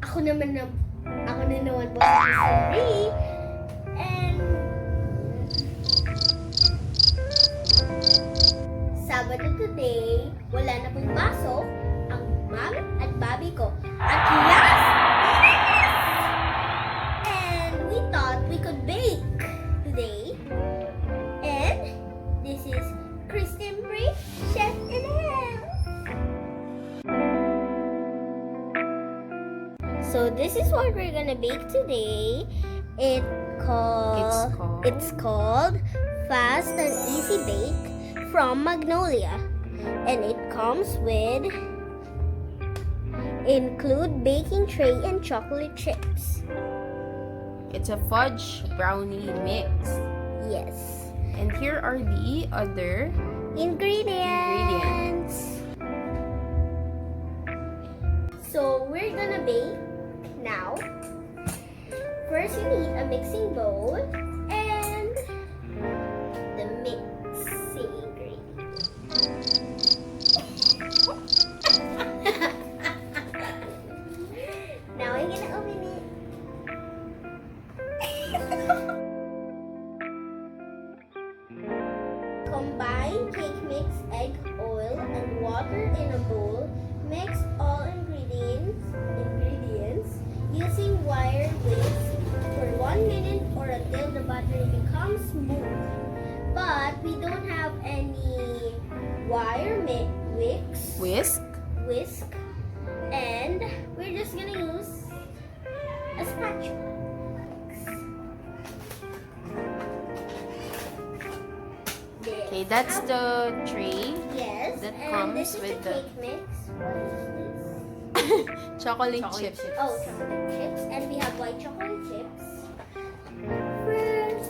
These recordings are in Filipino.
Ako naman po si Marie. And Sabado today, wala na pong baso ang mami at babi ko. At last, and we thought we could bake today. And this is Kristen Brie, chef in the house. So this is what we're gonna bake today. It's called Fast and Easy Bake from Magnolia, and it comes with include baking tray and chocolate chips. It's a fudge brownie mix. Yes. And here are the other Ingredients. So we're gonna bake now. First, you need a mixing bowl and the mixing ingredients. Now we're gonna open it. Combine cake mix, egg, oil, and water in a bowl. Mix all ingredients using wire whisk for 1 minute or until the batter becomes smooth. But we don't have any wire whisk, and we're just gonna use a spatula. Okay, that's the tray Yes, that and comes this is with the the- cake mix. What is this? chocolate chips. Oh, chocolate chips, and we have white chocolate chips. First,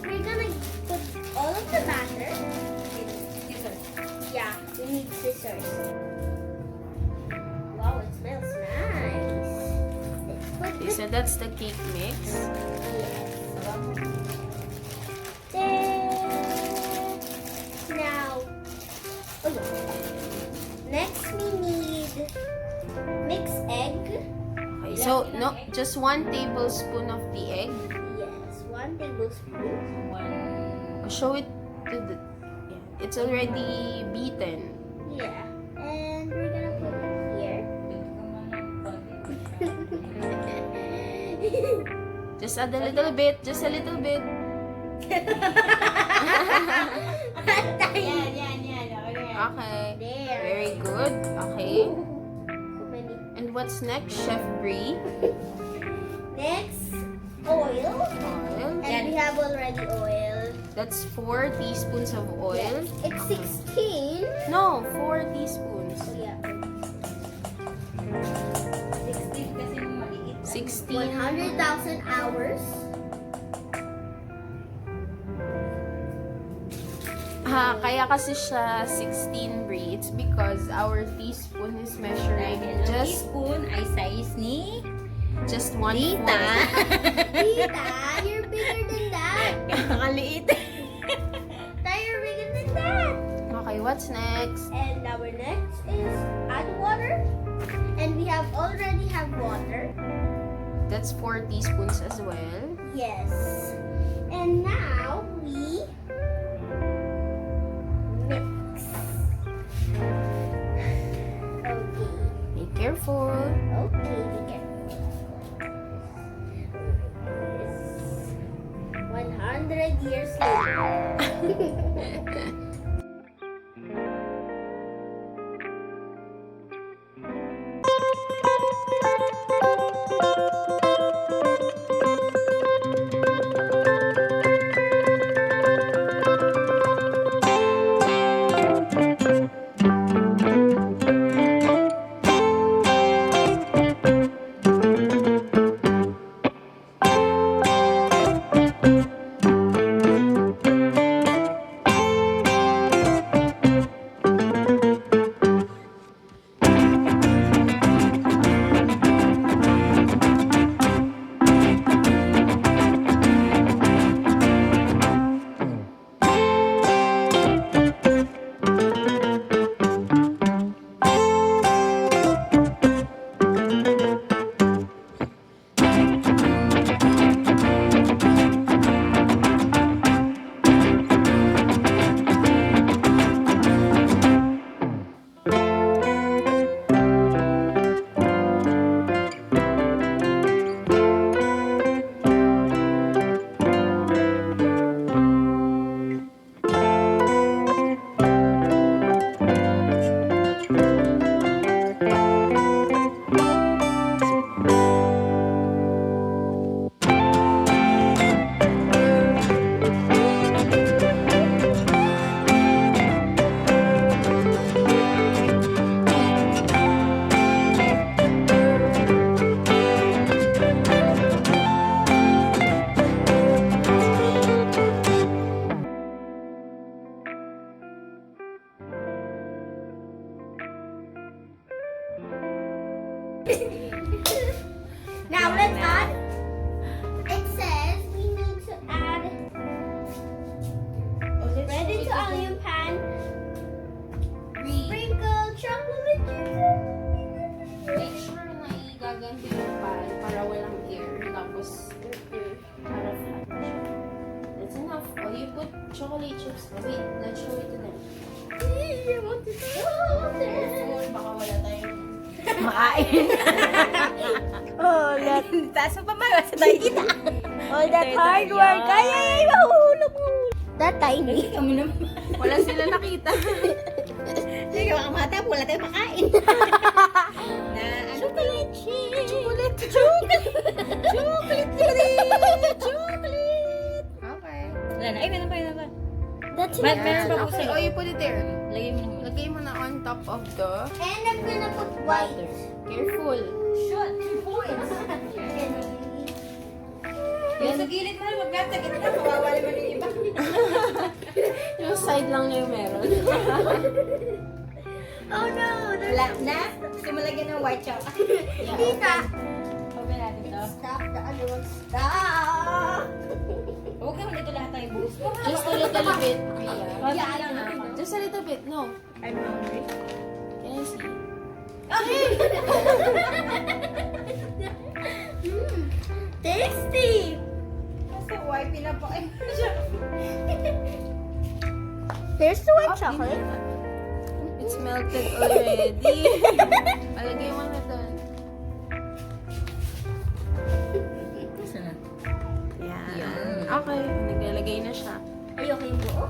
we're gonna put all of the batter. Yeah, we need scissors. Wow, it smells nice. Let's put Okay, this so that's the cake mix. there. Now, oh yeah. Next we need mixed egg. Okay, so no, just 1 tablespoon of the egg. Yes, 1 tablespoon. Show it to the. Yeah, it's already beaten. Yeah, and we're gonna put it here. Just add a little bit. Just a little bit. Okay. There. Very good. Okay. Too many. And what's next, Chef Brie? Next, oil. Oil. And we have already oil. That's 4 teaspoons of oil. Yes. It's 16. No, 4 teaspoons. Oh, yeah. 16. 100,000 hours. Kaya kasi siya 16, Brie. It's because our teaspoon is measuring just Teaspoon ay size ni just 1 Tita. Tita, you're bigger than that. Kakaliit. Tita, you're bigger than that. Okay, what's next? And our next is add water. And we have already have water. That's 4 teaspoons as well. Yes. And now we mix. Okay. Be careful. Okay, we can. 100 years later. chocolate chips. Wait, let's show it to them. I want to Oh, baka wala tayong... Makain. Oh, that, Taas mo pa ba? Sa tayo kita. all that Ito, hard ito, work. yan. Ay, mahulog mo. That tiny. Kami naman. Wala sila nakita. Sige, baka mata, wala tayong makain. Na ano? Chocolate chip. Chocolate. Chocolate. Chocolate. Chocolate. Okay. Wala na. Ay, meron pa. That's But enough. meron pa po Okay, sa'yo. oh, you put it there. Lagay mo na muna. Lagay mo na on top of the And I'm gonna put white. butter. Careful. Shot 2 points. Yung sa gilid mo, mag-grab sa gitna. Mawawala mo yung iba. Yung side lang niya yung meron. Oh no, there's Wala na. Gusto mo lagyan ng white chocolate. Tita. Open natin to. Stop the other one. Stop. Huwag naman dito lahat tayo buhos mo. Just a little bit. Konti lang naman. Just a little bit. No. I'm hungry. Can I see? Tasty. Kasi wipey na po. Ay, Here's the white Oh, chocolate. It's melted already. Palagay mo na doon. Gusto na. Yan. Yan. Okay. Naglalagay na siya. Ayoko yung buo.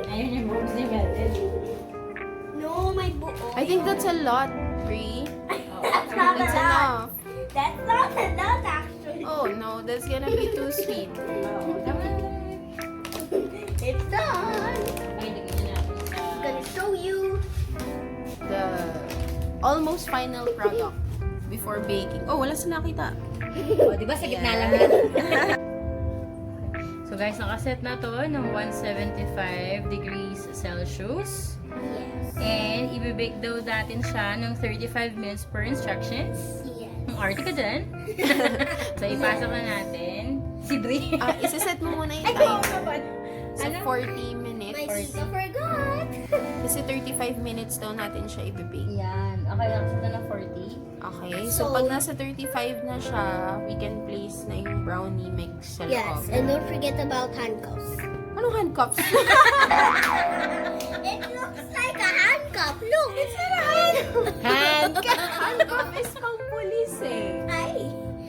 Ayun yung boobs ni Melted. No, may buo. I think that's a lot, Brie. That's not That's enough. enough. That's not enough, actually. Oh no, that's gonna be too sweet. Oo. Tama na. It's done. Ay, lagyan niya natin sa... I'm gonna show you. The almost final product before baking. Oh, wala sila nakita. O, di ba sa gitna lang yan? So guys, nakaset na to ng 175 degrees Celsius. Yes. And ibibake daw natin siya ng 35 minutes per instructions. Yes. Ang arte ka dyan. So ipasok na natin. Si Brie. Isiset mo muna yung Ay, oo timer. naman. Sa Ano? 40 minutes. My tita forgot. Kasi 35 minutes daw natin siya ibibake. Yan. Okay, nakaset na ng 40. Okay, so pag nasa 35 na siya, we can place na yung brownie mix sa Yes, loob. and don't forget about handcuffs. Anong handcuffs? It looks like a handcuff. Look, it's not a handcuff. Handcuff is pang police eh. Ay,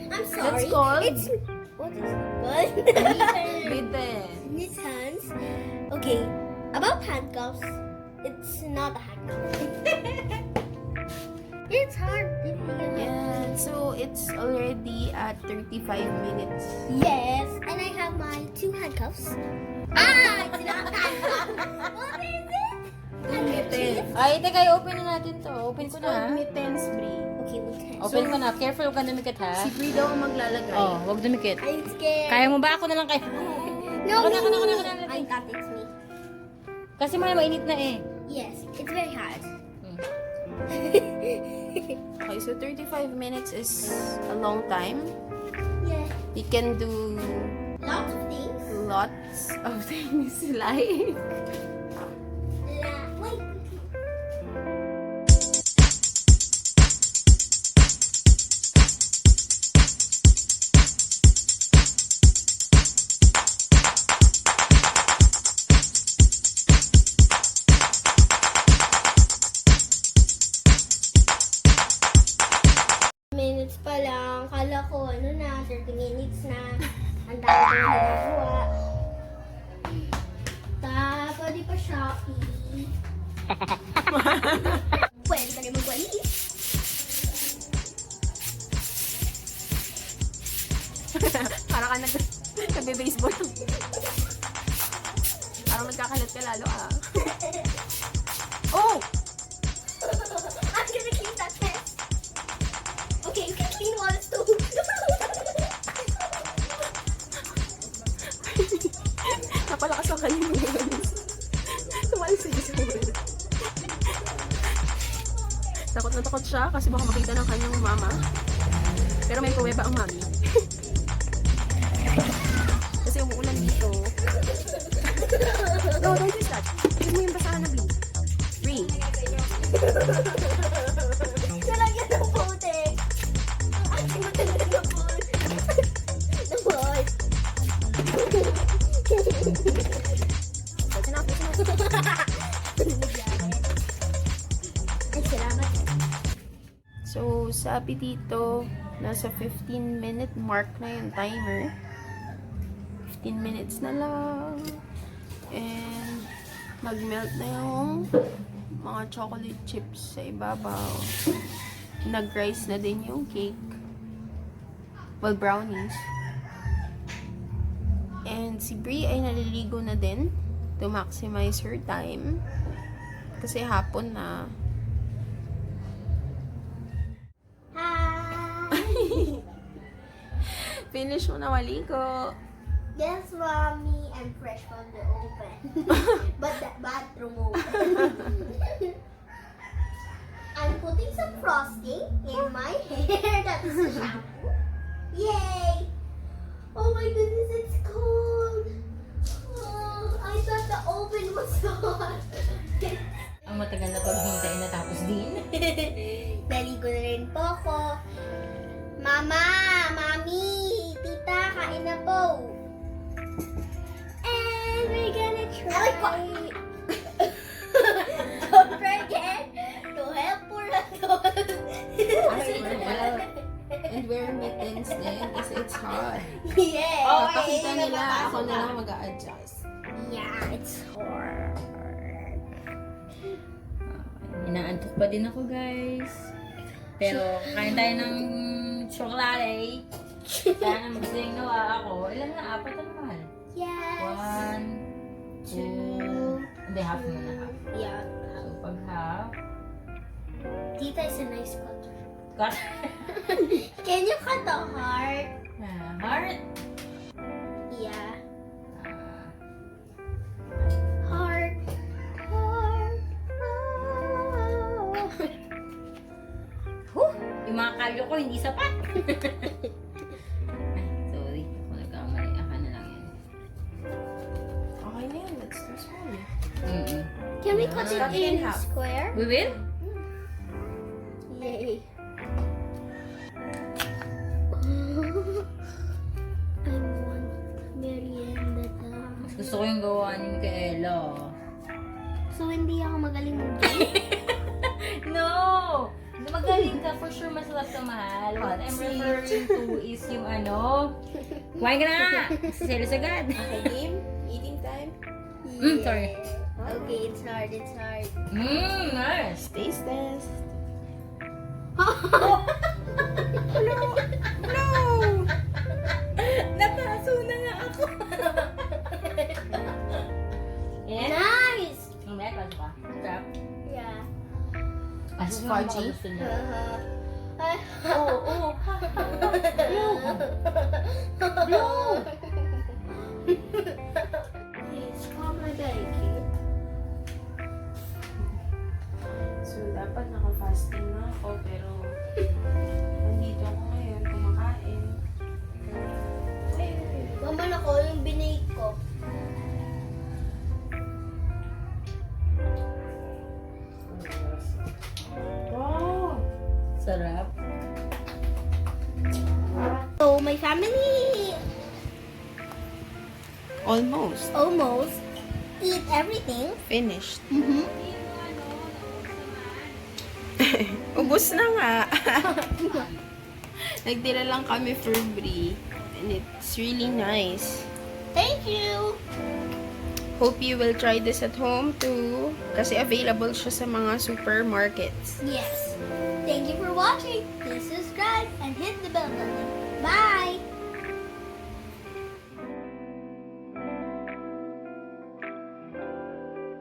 I'm sorry. That's called- It's what is it called? Bitten. Knit hands. Okay, about handcuffs, it's not a handcuff. It's hard. If you Yan. So, it's already at 35 minutes. Yes, and I have my 2 handcuffs. Ah, it's not handcuff. What is it? Handkerchief? Ay, teka, i-open na natin to. Open ko It's na. called mittens, Brie. Okay, we can. Open ko na. Careful, huwag ka dumikit ha. Si Brie daw ang maglalagay. Oh, huwag dumikit. I'm scared. Kaya mo ba? Ako na lang kaya. No, Ako na. I thought it's me. Kasi mainit na eh. Yes, it's very hard. Okay, so 35 minutes is a long time. Yeah, We can do lots of things. lots of things like... Wait. Minutes pa lang. Kala ko, ano na, 30 minutes na. Ang dami ko ginagawa. Pwede pa Shopee. Pwede ka rin magwalis. Parang ka nagbe-baseball. Parang nagkakalat ka lalo ah. Oh! I'm gonna clean that mess. Okay, you can clean walls too. Napalakas ang kanyang mga tumalis sa isang ulo. Takot na takot siya kasi baka makita ng kanyang mama. Pero may kuweba ang mami. Kasi umuulan dito. No, don't use that. Use mo yung basahan na blue. Green. Nalagyan ng puti. Ay, matanda na po. Naboy. That's enough. sa apetito. Nasa 15-minute mark na yung timer. 15 minutes na lang. And mag-melt na yung mga chocolate chips sa ibabaw. Nag-rise na din yung cake. Well, brownies. And si Brie ay naliligo na din to maximize her time. Kasi hapon na. Hi! Finish mo na maligo. Yes, Mommy. I'm fresh from the oven. But the bathroom open. I'm putting some frosting in my hair. That's the shampoo. Yay! Oh my goodness, it's cold. Oh, I thought the oven was hot. Ang matagal na paghintay na tapos din. Naligo na rin po ako. Mama! Mami! Tita, kain na po! And we're gonna try... Don't forget to help Puraton! And wear mittens din kasi it's hot. Yeah! Papakita nila, ako na lang mag-a-adjust. Yeah, it's hard. Inaantok pa din ako, guys. Pero, kain tayo ng chocolate. Sana magsiling nawa ako. Ilan na? Apat ang mahal. Yes! 1, 2... Hindi, half mo na half. Yeah. So, pag half... Tita is a nice cutter. Cut. Can you cut the heart? Heart. Yeah. Ah, Heart. Heart. Oh. yung mga kalyo ko hindi sapat. Ay, sorry. Ako nagkamali. Aka na lang yan. Okay na yan, let's do small. Can we cut it Cut it in in half. square? We will? Yay. I want merienda daw. Mas gusto ko yung gawa ni Micaela. So, hindi ako magaling mag-game? No! Magaling ka, for sure masarap ka, mahal. What I'm referring to is yung ano. Kumain ka na! Selos agad. Okay, game? Eating time? Sorry. Okay, it's hard, it's hard. Nice. Taste test. Nataso na nga ako. Yan. Nice! Mamaya, kaso ka. Sarap. Yeah. As fudgy? Gusto niya. Oh. Blow! It's called my belly. So, dapat naka-fasting na ako, pero nandito ako ngayon, kumakain. Maman ako, yung binake ko. Wow! Sarap. So, my family Almost. almost eat everything. Finished. Mm-hmm. Ubus na nga. Nagtira lang kami for Brie. And it's really nice. Thank you! Hope you will try this at home too. Kasi available siya sa mga supermarkets. Yes. Thank you for watching. Please subscribe and hit the bell button.